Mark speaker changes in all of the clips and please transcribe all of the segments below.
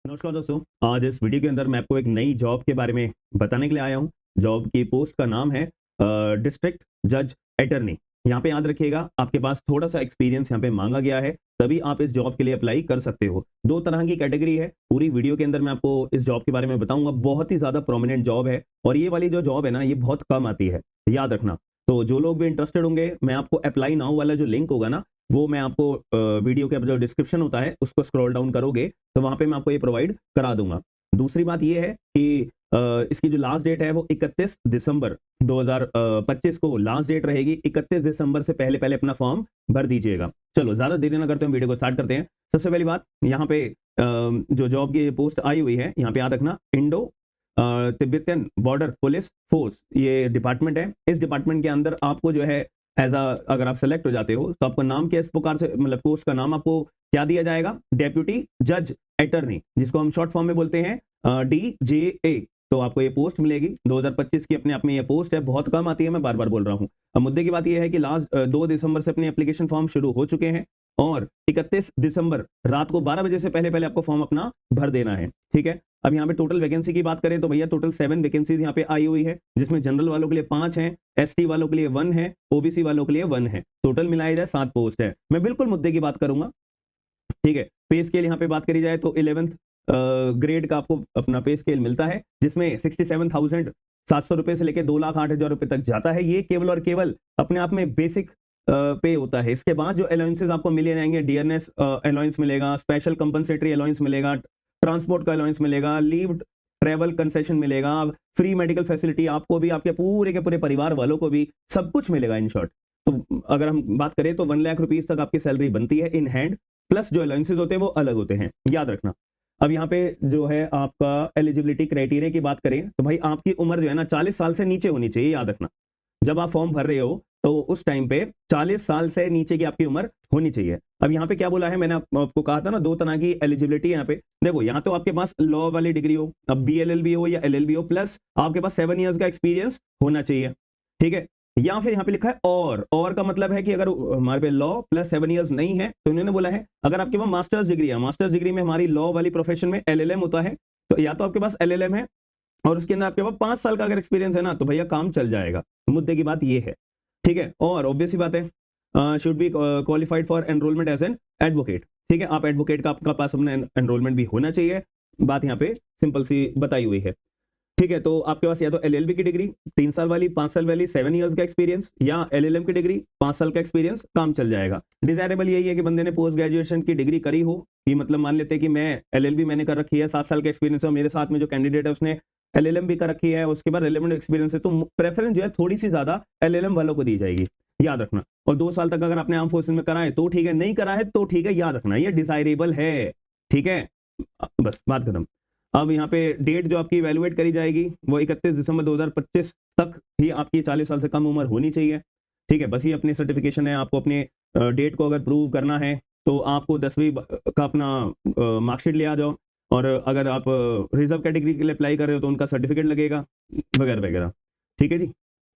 Speaker 1: नमस्कार दोस्तों, आज इस वीडियो के अंदर मैं आपको एक नई जॉब के बारे में बताने के लिए आया हूँ। जॉब की पोस्ट का नाम है डिस्ट्रिक्ट जज अटर्नी। यहाँ पे याद रखिएगा, आपके पास थोड़ा सा एक्सपीरियंस यहाँ पे मांगा गया है, तभी आप इस जॉब के लिए अप्लाई कर सकते हो। दो तरह की कैटेगरी है। पूरी वीडियो के अंदर मैं आपको इस जॉब के बारे में बताऊंगा। बहुत ही ज्यादा प्रोमिनेंट जॉब है और ये वाली जो जॉब है ना, ये बहुत कम आती है, याद रखना। तो जो लोग भी इंटरेस्टेड होंगे, मैं आपको अप्लाई नाउ वाला जो लिंक होगा ना, वो मैं आपको वीडियो के जो डिस्क्रिप्शन होता है उसको स्क्रॉल डाउन करोगे तो वहां पे मैं आपको ये प्रोवाइड करा दूंगा। दूसरी बात ये है कि इसकी जो लास्ट डेट है वो 31 दिसंबर 2025 को लास्ट डेट रहेगी। 31 दिसंबर से पहले पहले अपना फॉर्म भर दीजिएगा। चलो ज्यादा देरी ना करते हैं, वीडियो को स्टार्ट करते हैं। सबसे पहली बात, यहाँ पे जो जॉब की पोस्ट आई हुई है, यहाँ पे याद रखना, Indo Tibetan border police force ये डिपार्टमेंट है। इस डिपार्टमेंट के अंदर आपको जो है अगर आप सेलेक्ट हो जाते हो तो आपका नाम क्या इस प्रकार से, मतलब पोस्ट का नाम आपको क्या दिया जाएगा, डेप्यूटी जज अटर्नी, जिसको हम शॉर्ट फॉर्म में बोलते हैं DJA। तो आपको ये पोस्ट मिलेगी 2025 की। अपने आप में ये पोस्ट है, बहुत कम आती है, मैं बार बार बोल रहा हूँ। अब मुद्दे की बात यह है कि लास्ट 2 दिसंबर से अपने एप्लीकेशन फॉर्म शुरू हो चुके हैं और 31 दिसंबर रात को 12 बजे से पहले पहले आपको फॉर्म अपना भर देना है, ठीक है। अब यहाँ पे टोटल वैकेंसी की बात करें तो भैया टोटल 7 वैकेंसीज यहाँ पे आई हुई है, जिसमें जनरल वालों के लिए 5 हैं, ST वालों के लिए 1 है, OBC वालों के लिए 1 है। टोटल मिलाया जाए 7 पोस्ट है। मैं बिल्कुल मुद्दे की बात करूंगा, ठीक है। पे स्केल यहाँ पे बात करी जाए तो 11th ग्रेड का आपको अपना पे स्केल मिलता है, जिसमें 67,700 रुपए से लेकर 2,08,000 रुपए तक जाता है। ये केवल और केवल अपने आप में बेसिक पे होता है। इसके बाद जो अलाउंसेस आपको मिले जाएंगे, डियरनेस अलाउंस मिलेगा, स्पेशल कंपनसेटरी अलाउंस मिलेगा, ट्रांसपोर्ट का अलाउंस मिलेगा, लीव ट्रेवल कंसेशन मिलेगा, फ्री मेडिकल फैसिलिटी आपको भी, आपके पूरे के पूरे परिवार वालों को भी सब कुछ मिलेगा इन शॉर्ट। तो अगर हम बात करें तो 1 लाख रुपीज तक आपकी सैलरी बनती है इन हैंड, प्लस जो अलाउंसेस होते हैं वो अलग होते हैं, याद रखना। अब यहाँ पे जो है आपका एलिजिबिलिटी क्राइटेरिया की बात करें तो भाई आपकी उम्र जो है ना 40 साल से नीचे होनी चाहिए, याद रखना। जब आप फॉर्म भर रहे हो तो उस टाइम पे 40 साल से नीचे की आपकी उम्र होनी चाहिए। अब यहाँ पे क्या बोला है, मैंने आपको कहा था ना, 2 तरह की एलिजिबिलिटी। यहाँ पे देखो, यहाँ तो आपके पास लॉ वाली डिग्री हो, अब BLLB हो या LLB हो, प्लस आपके पास 7 इयर्स का एक्सपीरियंस होना चाहिए, ठीक है। या फिर यहाँ पे लिखा है और का मतलब है कि अगर हमारे पे लॉ प्लस 7 इयर्स नहीं है तो उन्होंने बोला है अगर आपके पास मास्टर्स डिग्री है, मास्टर्स डिग्री में हमारी लॉ वाली प्रोफेशन में LLM होता है, तो या तो आपके पास LLM है और उसके अंदर आपके पास 5 साल का अगर एक्सपीरियंस है ना, तो भैया काम चल जाएगा। मुद्दे की बात ये है, ठीक है। और ऑब्वियस सी बात है, should be qualified for enrolment as an advocate, ठीक है। आप एडवोकेट का आपका पास अपना एनरोलमेंट भी होना चाहिए। बात यहाँ पे सिंपल सी बताई हुई है, ठीक है। तो आपके पास या तो LLB की डिग्री 3 साल वाली, 5 साल वाली, 7 इयर्स का एक्सपीरियंस, या LLM की डिग्री 5 साल का एक्सपीरियंस, काम चल जाएगा। डिजायरेबल यही है कि बंदे ने पोस्ट ग्रेजुएशन की डिग्री करी हो, कि मतलब मान लेते हैं कि मैं LLB मैंने कर रखी है, 7 साल का एक्सपीरियंस है, मेरे साथ में जो कैंडिडेट है उसने LLM भी कर रखी है, उसके बाद रेलेवेंट एक्सपीरियंस है, तो प्रेफरेंस जो है थोड़ी सी ज्यादा LLM वालों को दी जाएगी, याद रखना। और 2 साल तक अगर आपने आर्म फोर्सेज में करा है तो ठीक है, नहीं करा है तो ठीक है, याद रखना ये डिजायरेबल है, ठीक है। बस बात खत्म। अब यहाँ पे डेट जो आपकी इवैल्यूएट करी जाएगी वो 31 दिसंबर 2025 तक ही आपकी 40 साल से कम उम्र होनी चाहिए, ठीक है। बस ये अपनी सर्टिफिकेशन है। आपको अपने डेट को अगर प्रूव करना है तो आपको 10वीं का अपना मार्कशीट ले आ जाओ, और अगर आप रिजर्व कैटेगरी के लिए अप्लाई कर रहे हो तो उनका सर्टिफिकेट लगेगा, वगैरह वगैरह, ठीक है जी।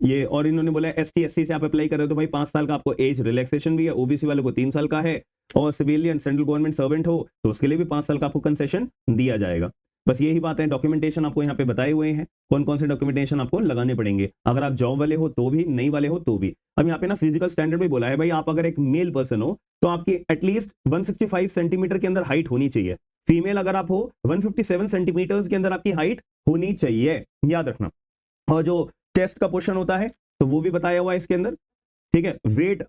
Speaker 1: ये और इन्होंने बोला ST SC से आप अप्लाई कर रहे हो तो भाई 5 साल का आपको एज रिलैक्सेशन भी है, OBC वालों को 3 साल का है, और सिविलियन सेंट्रल गवर्नमेंट सर्वेंट हो तो उसके लिए भी 5 साल का आपको कंसेशन दिया जाएगा। बस यही बात है। डॉक्यूमेंटेशन आपको यहाँ पे बताए हुए हैं, कौन कौन से डॉक्यूमेंटेशन आपको लगाने पड़ेंगे, अगर आप जॉब वाले हो तो भी, नहीं वाले हो तो भी। अब यहाँ पे ना फिजिकल स्टैंडर्ड भी बोला है भाई, आप अगर एक मेल पर्सन हो तो आपकी एटलीस्ट 165 सेंटीमीटर के अंदर हाइट होनी चाहिए। फीमेल अगर आप हो 157 सेंटीमीटर के अंदर आपकी हाइट होनी चाहिए, याद रखना। और जो चेस्ट का पोर्शन होता है तो वो भी बताया हुआ है इसके अंदर, ठीक है। वेट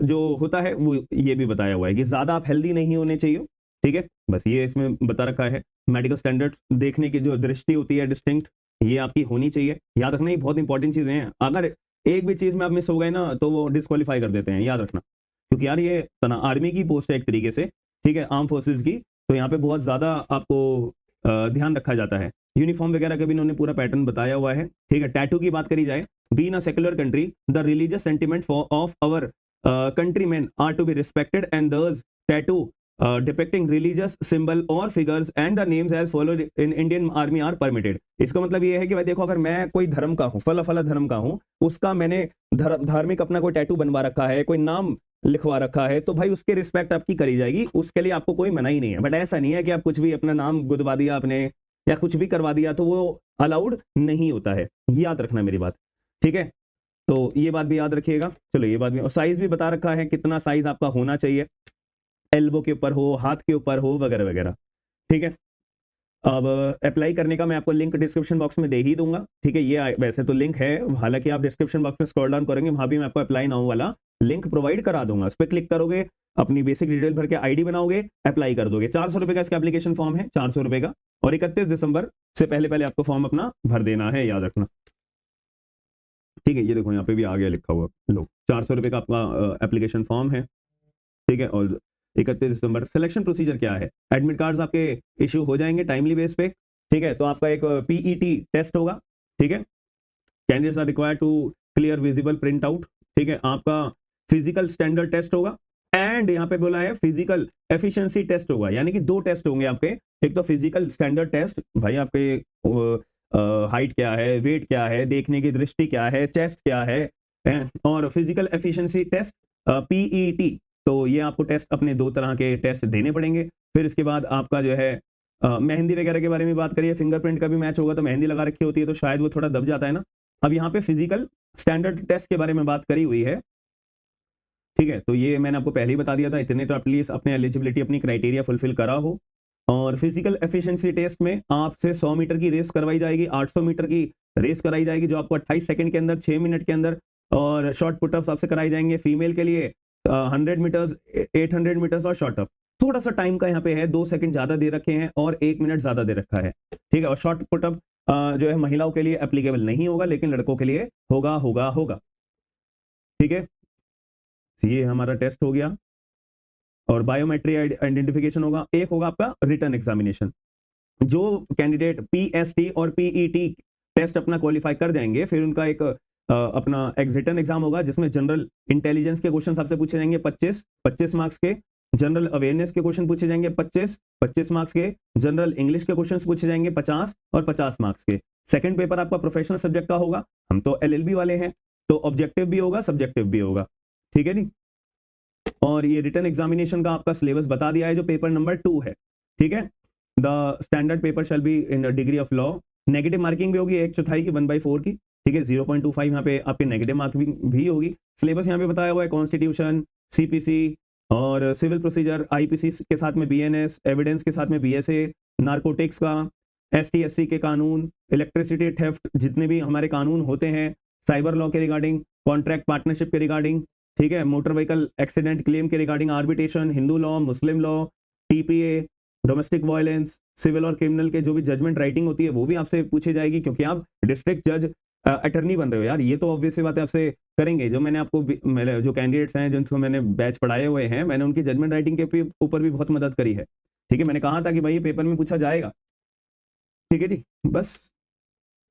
Speaker 1: जो होता है वो ये भी बताया हुआ है कि ज्यादा आप हेल्दी नहीं होने चाहिए, ठीक है। बस ये इसमें बता रखा है। मेडिकल स्टैंडर्ड देखने की जो दृष्टि होती है डिस्टिंक्ट, ये आपकी होनी चाहिए, याद रखना। ये बहुत इंपॉर्टेंट चीजें हैं, अगर एक भी चीज में आप मिस हो गए ना तो वो डिस्क्वालीफाई कर देते हैं, याद रखना। क्योंकि यार ये आर्मी की पोस्ट है एक तरीके से, ठीक है, आर्म फोर्सेज की, तो यहाँ पे बहुत ज्यादा आपको ध्यान रखा जाता है। यूनिफॉर्म वगैरह का भी इन्होंने पूरा पैटर्न बताया हुआ है, ठीक है। टैटू की बात करी जाए, being a secular country the religious sentiment of our countrymen are to be respected and thus tattoo depicting religious symbol or figures and the names as followed in Indian Army are permitted। इसका मतलब ये है कि भाई देखो, अगर मैं कोई धर्म का हूँ, फला फला धर्म का हूँ, उसका मैंने धार्मिक अपना कोई टैटू बनवा रखा है, कोई नाम लिखवा रखा है तो भाई उसके रिस्पेक्ट आपकी करी जाएगी, उसके लिए आपको कोई मना ही नहीं है। बट ऐसा नहीं है कि आप कुछ भी अपना नाम गुदवा दिया आपने या कुछ भी करवा दिया तो वो अलाउड नहीं होता है, याद रखना मेरी बात, ठीक है। तो ये बात भी याद रखिएगा। चलो ये बात भी, और साइज भी बता रखा है कितना साइज आपका होना चाहिए, एल्बो के ऊपर हो, हाथ के ऊपर हो, वगैरह वगैरह, ठीक है। अब अप्लाई करने का मैं आपको लिंक डिस्क्रिप्शन बॉक्स में दे ही दूंगा, ठीक है। ये वैसे तो लिंक है, हालांकि आप डिस्क्रिप्शन बॉक्स में स्क्रॉल डाउन करेंगे वहां भी मैं आपको अप्लाई नाउ वाला लिंक प्रोवाइड करा दूंगा। उस पर क्लिक करोगे, अपनी बेसिक डिटेल भर के आईडी बनाओगे, अप्लाई कर दोगे। 400 रुपए का इसका एप्लीकेशन फॉर्म है, 400 रुपए का, और 31 दिसंबर से पहले पहले आपको फॉर्म अपना भर देना है, याद रखना, ठीक है। ये देखो यहाँ पे भी आ गया लिखा हुआ, लो 400 रुपए का आपका एप्लीकेशन फॉर्म है, ठीक है। और 31 दिसंबर। सिलेक्शन प्रोसीजर क्या है, एडमिट कार्ड्स आपके इश्यू हो जाएंगे टाइमली बेस पे, ठीक है। तो आपका एक पीईटी टेस्ट होगा, ठीक है। Candidates are required to clear visible print out, ठीक है। आपका फिजिकल स्टैंडर्ड टेस्ट होगा, एंड यहाँ पे बोला है फिजिकल एफिशिएंसी टेस्ट होगा, यानी कि 2 टेस्ट होंगे आपके। एक तो फिजिकल स्टैंडर्ड टेस्ट, भाई आपके हाइट क्या है, वेट क्या है, देखने की दृष्टि क्या है, चेस्ट क्या है, और फिजिकल एफिशिएंसी टेस्ट पीईटी। तो ये आपको टेस्ट, अपने 2 तरह के टेस्ट देने पड़ेंगे। फिर इसके बाद आपका जो है मेहंदी वगैरह के बारे में बात करिए, फिंगरप्रिंट का भी मैच होगा, तो मेहंदी लगा रखी होती है तो शायद वो थोड़ा दब जाता है ना। अब यहाँ पे फिजिकल स्टैंडर्ड टेस्ट के बारे में बात करी हुई है, ठीक है। तो ये मैंने आपको पहले ही बता दिया था, इतने तो एटलीस्ट अपने एलिजिबिलिटी, अपनी क्राइटेरिया फुलफिल करा हो। और फिजिकल एफिशिएंसी टेस्ट में आपसे 100 मीटर की रेस करवाई जाएगी, 800 मीटर की रेस कराई जाएगी जो आपको 28 सेकंड के अंदर, 6 मिनट के अंदर, और शॉर्ट पुटअप्स आपसे कराए जाएंगे। फीमेल के लिए 100 मीटर्स, 800 मीटर्स और शॉर्ट अप। थोड़ा सा टाइम का यहाँ पे है, 2 सेकंड ज्यादा दे रखे हैं और 1 मिनट ज्यादा दे रखा है, ठीक है। और शॉर्ट पुटअप जो है महिलाओं के लिए एप्लीकेबल नहीं होगा, लेकिन लड़कों के लिए होगा होगा होगा, ठीक है। ये हमारा टेस्ट हो गया। और बायोमेट्रिक आइडेंटिफिकेशन होगा। एक होगा आपका रिटन एग्जामिनेशन। जो कैंडिडेट पीएसटी और पीईटी टेस्ट अपना क्वालिफाई कर जाएंगे, फिर उनका एक अपना एक रिटन एग्जाम होगा जिसमें जनरल इंटेलिजेंस के क्वेश्चन आपसे पूछे जाएंगे 25 मार्क्स के, जनरल अवेयरनेस के क्वेश्चन पूछे जाएंगे 25 मार्क्स के, जनरल इंग्लिश के क्वेश्चन पूछे जाएंगे 50 और 50 मार्क्स के। सेकंड पेपर आपका प्रोफेशनल सब्जेक्ट का होगा, हम तो एलएलबी वाले हैं तो ऑब्जेक्टिव भी होगा, सब्जेक्टिव भी होगा, ठीक है नी। और ये रिटन एग्जामिनेशन का आपका सिलेबस बता दिया है जो पेपर नंबर 2 है, ठीक है। The standard paper shall be in degree of law. Negative marking भी होगी 1/4 की, 1/4 की, ठीक है। 0.25 यहाँ पे आपके नेगेटिव मार्किंग भी होगी। सिलेबस यहाँ पे बताया हुआ है, कॉन्स्टिट्यूशन, सीपीसी और सिविल प्रोसीजर, आईपीसी के साथ में बीएनएस, एविडेंस के साथ में बीएसए, नारकोटिक्स का, एसटी एससी के कानून, इलेक्ट्रिसिटी थेफ्ट, जितने भी हमारे कानून होते हैं, साइबर लॉ के रिगार्डिंग, कॉन्ट्रैक्ट पार्टनरशिप के रिगार्डिंग, ठीक है, मोटर व्हीकल एक्सीडेंट क्लेम के regarding, arbitration, Hindu law, Muslim law, TPA, domestic violence, civil और क्रिमिनल के जो भी जजमेंट राइटिंग होती है वो भी आपसे पूछी जाएगी, क्योंकि आप डिस्ट्रिक्ट जज अटर्नी बन रहे हो यार। ये तो ऑब्वियस सी बात है, आपसे करेंगे। जो मैंने आपको मेरे जो कैंडिडेट्स हैं जिनको मैंने बैच पढ़ाए हुए हैं, मैंने उनकी जजमेंट राइटिंग के ऊपर भी बहुत मदद करी है, ठीक है। मैंने कहा था कि भाई ये पेपर में पूछा जाएगा, ठीक है जी। बस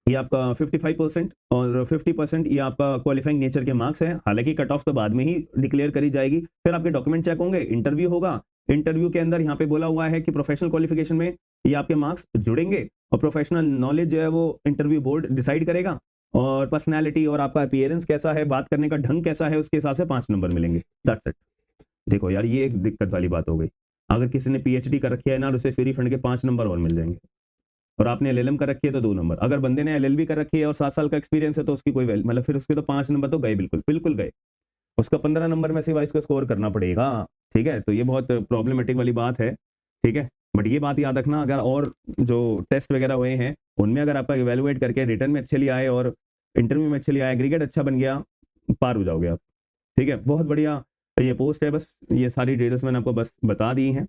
Speaker 1: ये आपका 55% और 50% ये आपका क्वालिफाइंग नेचर के मार्क्स हैं। हालांकि कट ऑफ तो बाद में ही डिक्लेयर करी जाएगी। फिर आपके डॉक्यूमेंट चेक होंगे, इंटरव्यू होगा। इंटरव्यू के अंदर यहाँ पे बोला हुआ है कि प्रोफेशनल क्वालिफिकेशन में ये आपके मार्क्स जुड़ेंगे, और प्रोफेशनल नॉलेज जो है वो इंटरव्यू बोर्ड डिसाइड करेगा, और पर्सनैलिटी और आपका अपीयरेंस कैसा है, बात करने का ढंग कैसा है, उसके हिसाब से 5 नंबर मिलेंगे। That's it. देखो यार, ये एक दिक्कत वाली बात हो गई। अगर किसी ने पीएचडी कर रखी है ना, उसे फ्री फंड के 5 नंबर और मिल जाएंगे, और आपने एलएलएम कर रखी है तो 2 नंबर। अगर बंदे ने एलएलबी कर रखी है और 7 साल का एक्सपीरियंस है तो उसकी कोई मतलब फिर उसके तो 5 नंबर तो गए, बिल्कुल बिल्कुल गए। उसका 15 नंबर में से वाइस को स्कोर करना पड़ेगा, ठीक है। तो ये बहुत प्रॉब्लमेटिक वाली बात है, ठीक है। बट ये बात याद रखना, अगर और जो टेस्ट वगैरह हुए हैं उनमें अगर आपका इवेलुएट करके रिटर्न में अच्छे लिए आए और इंटरव्यू में अच्छे लिए आए, एग्रीगेट अच्छा बन गया, पार हो जाओगे आप, ठीक है। बहुत बढ़िया ये पोस्ट है। बस ये सारी डिटेल्स मैंने आपको बस बता दी हैं।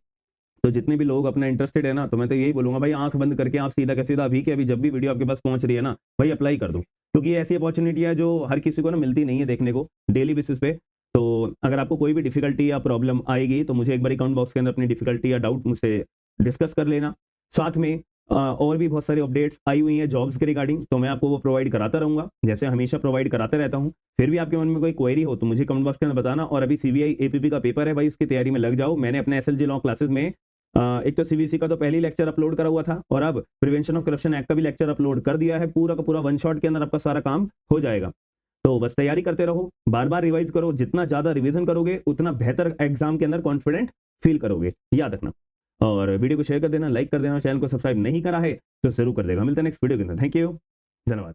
Speaker 1: तो जितने भी लोग अपना इंटरेस्टेड है ना, तो मैं तो यही बोलूंगा भाई, आंख बंद करके आप सीधा का सीधा अभी के अभी जब भी वीडियो आपके पास पहुंच रही है ना भाई, अप्लाई कर दो, क्योंकि ये ऐसी अपॉर्चुनिटी है जो हर किसी को ना मिलती नहीं है देखने को डेली बेसिस पे। तो अगर आपको कोई भी डिफिकल्टी या प्रॉब्लम आएगी तो मुझे एक बार कमेंट बॉक्स के अंदर अपनी डिफिकल्टी या डाउट मुझसे डिस्कस कर लेना। साथ में और भी बहुत सारी अपडेट्स आई हुई हैं जॉब्स के रिगार्डिंग, तो मैं आपको वो प्रोवाइड कराता रहूंगा, जैसे हमेशा प्रोवाइड कराते रहता हूं। फिर भी आपके मन में कोई क्वेरी हो तो मुझे कमेंट बॉक्स के अंदर बताना। और अभी सीबीआई एपीपी का पेपर है भाई, उसकी तैयारी में लग जाओ। मैंने अपने एसएलजी लॉ क्लासेस में एक तो सीवीसी का तो पहली लेक्चर अपलोड करा हुआ था, और अब प्रिवेंशन ऑफ करप्शन एक्ट का भी लेक्चर अपलोड कर दिया है। पूरा का पूरा 1 शॉट के अंदर आपका सारा काम हो जाएगा। तो बस तैयारी करते रहो, बार बार रिवाइज करो, जितना ज्यादा रिवीजन करोगे उतना बेहतर एग्जाम के अंदर कॉन्फिडेंट फील करोगे, याद रखना। और वीडियो को शेयर कर देना, लाइक कर देना, चैनल को सब्सक्राइब नहीं करा है तो जरूर कर देगा। मिलते हैं नेक्स्ट वीडियो के अंदर। थैंक यू, धन्यवाद।